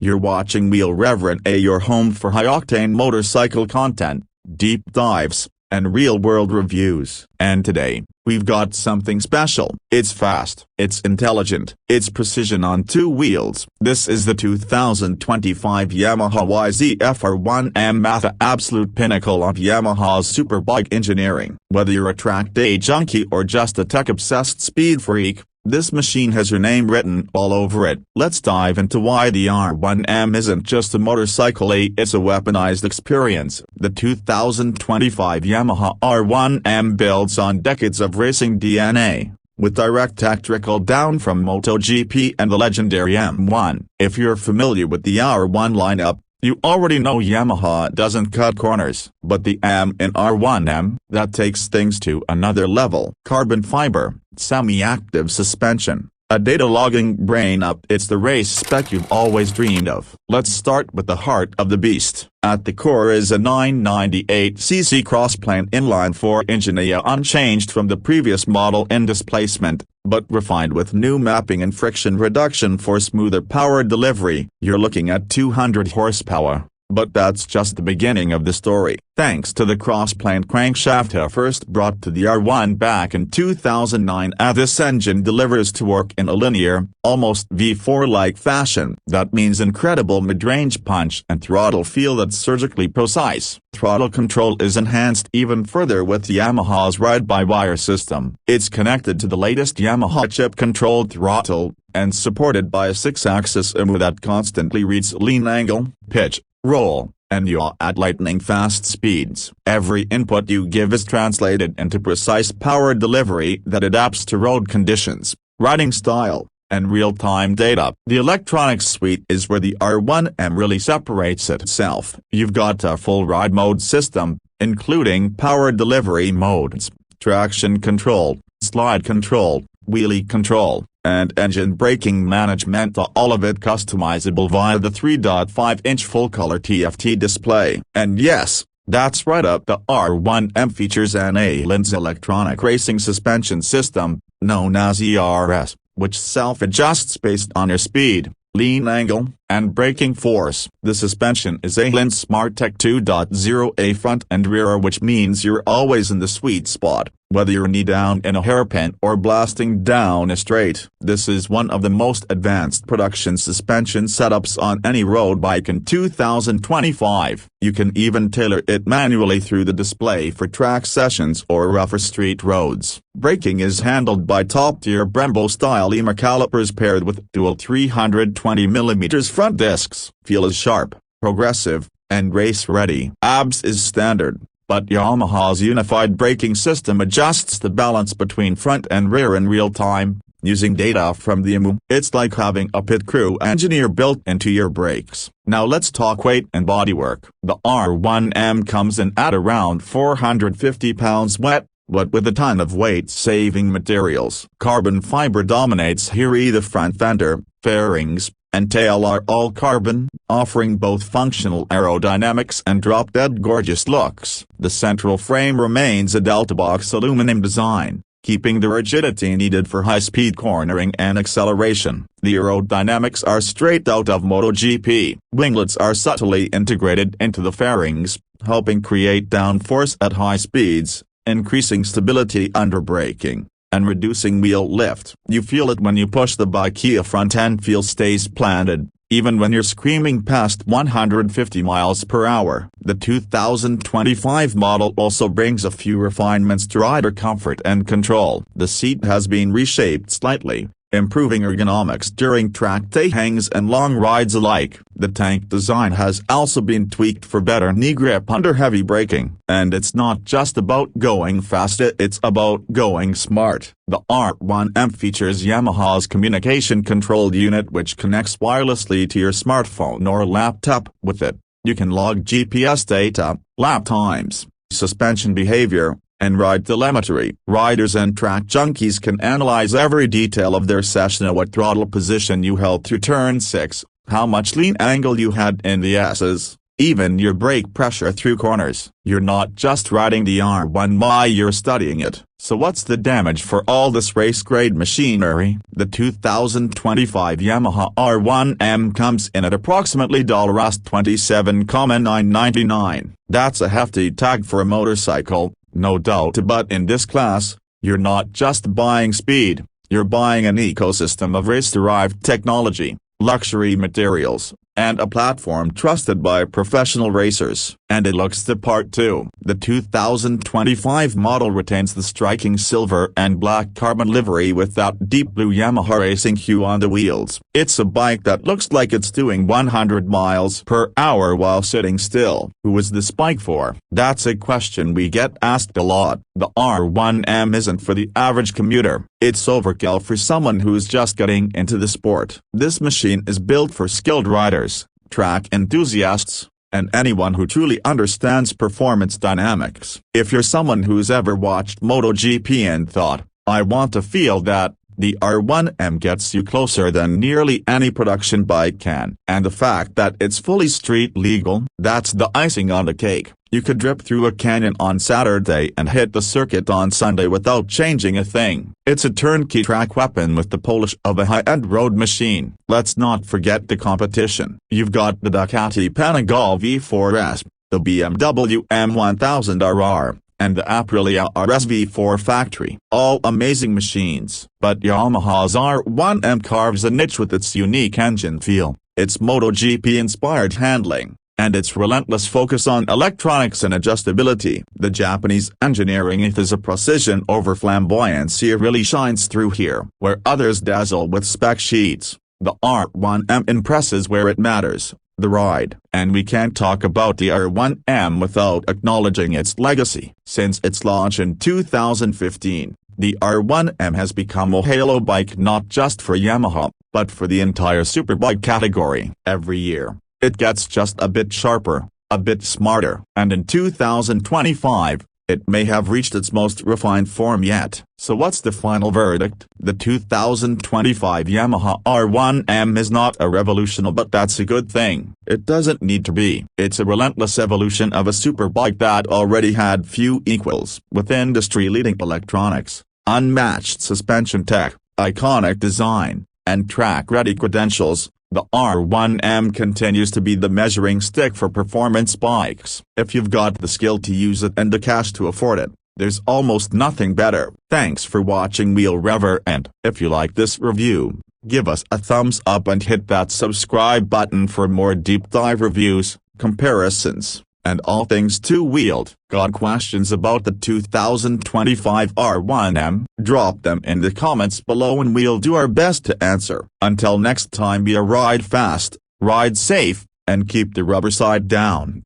You're watching Wheel Reverend A, your home for high-octane motorcycle content, deep dives, and real-world reviews. And today, we've got something special. It's fast, it's intelligent, it's precision on two wheels. This is the 2025 Yamaha YZF R1M, the absolute pinnacle of Yamaha's superbike engineering. Whether you're a track day junkie or just a tech-obsessed speed freak, this machine has your name written all over it. Let's dive into why the R1M isn't just a motorcycle, it's a weaponized experience. The 2025 Yamaha R1M builds on decades of racing DNA, with direct tech trickled down from MotoGP and the legendary M1. If you're familiar with the R1 lineup, you already know Yamaha doesn't cut corners. But the M in R1M, that takes things to another level. Carbon fiber, semi-active suspension, a data logging brain up. It's the race spec you've always dreamed of. Let's start with the heart of the beast. At the core is a 998cc crossplane inline-4 engine, unchanged from the previous model in displacement, but refined with new mapping and friction reduction for smoother power delivery. You're looking at 200 horsepower. But that's just the beginning of the story. Thanks to the crossplane crankshaft first brought to the R1 back in 2009, this engine delivers torque in a linear, almost V4-like fashion. That means incredible mid-range punch and throttle feel that's surgically precise. Throttle control is enhanced even further with Yamaha's ride-by-wire system. It's connected to the latest Yamaha chip-controlled throttle, and supported by a 6-axis EMU that constantly reads lean angle, pitch, roll, and yaw at lightning-fast speeds. Every input you give is translated into precise power delivery that adapts to road conditions, riding style, and real-time data. The electronics suite is where the R1M really separates itself. You've got a full ride mode system, including power delivery modes, traction control, slide control, wheelie control, and engine braking management, all of it customizable via the 3.5-inch full-color TFT display. And yes, that's right up, the R1M features an Öhlins electronic racing suspension system, known as ERS, which self-adjusts based on your speed, lean angle, and braking force. The suspension is Öhlins SmartTech 2.0 front and rear, which means you're always in the sweet spot, whether you're knee down in a hairpin or blasting down a straight. This is one of the most advanced production suspension setups on any road bike in 2025. You can even tailor it manually through the display for track sessions or rougher street roads. Braking is handled by top-tier Brembo-style EMA calipers paired with dual 320mm front discs. Feel is sharp, progressive, and race-ready. ABS is standard, but Yamaha's unified braking system adjusts the balance between front and rear in real time, using data from the EMU. It's like having a pit crew engineer built into your brakes. Now let's talk weight and bodywork. The R1M comes in at around 450 pounds wet, but with a ton of weight-saving materials. Carbon fiber dominates here. The front fender, fairings, and tail are all carbon, offering both functional aerodynamics and drop-dead gorgeous looks. The central frame remains a delta box aluminum design, keeping the rigidity needed for high-speed cornering and acceleration. The aerodynamics are straight out of MotoGP. Winglets are subtly integrated into the fairings, helping create downforce at high speeds, increasing stability under braking, and reducing wheel lift. You feel it when you push the bike. The front end feel stays planted, even when you're screaming past 150 miles per hour. The 2025 model also brings a few refinements to rider comfort and control. The seat has been reshaped slightly, improving ergonomics during track day hangs and long rides alike. The tank design has also been tweaked for better knee grip under heavy braking. And it's not just about going fast, it's about going smart. The R1M features Yamaha's communication control unit, which connects wirelessly to your smartphone or laptop. With it, you can log GPS data, lap times, suspension behavior, and ride telemetry. Riders and track junkies can analyze every detail of their session: what throttle position you held through turn 6, how much lean angle you had in the S's, even your brake pressure through corners. You're not just riding the R1M, you're studying it. So what's the damage for all this race-grade machinery? The 2025 Yamaha R1M comes in at approximately $27,999. That's a hefty tag for a motorcycle, no doubt, but in this class, you're not just buying speed, you're buying an ecosystem of race-derived technology, luxury materials, and a platform trusted by professional racers. And it looks the part too. The 2025 model retains the striking silver and black carbon livery with that deep blue Yamaha racing hue on the wheels. It's a bike that looks like it's doing 100 miles per hour while sitting still. Who is this bike for? That's a question we get asked a lot. The R1M isn't for the average commuter. It's overkill for someone who's just getting into the sport. This machine is built for skilled riders, track enthusiasts, and anyone who truly understands performance dynamics. If you're someone who's ever watched MotoGP and thought, I want to feel that, the R1M gets you closer than nearly any production bike can. And the fact that it's fully street legal, that's the icing on the cake. You could drip through a canyon on Saturday and hit the circuit on Sunday without changing a thing. It's a turnkey track weapon with the polish of a high-end road machine. Let's not forget the competition. You've got the Ducati Panigale V4S, the BMW M1000RR, and the Aprilia RS V4 Factory. All amazing machines. But Yamaha's R1M carves a niche with its unique engine feel, its MotoGP-inspired handling, and its relentless focus on electronics and adjustability. The Japanese engineering ethos of precision over flamboyancy really shines through here. Where others dazzle with spec sheets, the R1M impresses where it matters, the ride. And we can't talk about the R1M without acknowledging its legacy. Since its launch in 2015, the R1M has become a halo bike not just for Yamaha, but for the entire superbike category. Every year, it gets just a bit sharper, a bit smarter, and in 2025, it may have reached its most refined form yet. So what's the final verdict? The 2025 Yamaha R1M is not a revolution, but that's a good thing. It doesn't need to be. It's a relentless evolution of a superbike that already had few equals. With industry-leading electronics, unmatched suspension tech, iconic design, and track-ready credentials, the R1M continues to be the measuring stick for performance bikes. If you've got the skill to use it and the cash to afford it, there's almost nothing better. Thanks for watching Wheel Rever, and if you like this review, give us a thumbs up and hit that subscribe button for more deep dive reviews, comparisons, and all things two-wheeled. Got questions about the 2025 R1M? Drop them in the comments below and we'll do our best to answer. Until next time, be a ride fast, ride safe, and keep the rubber side down.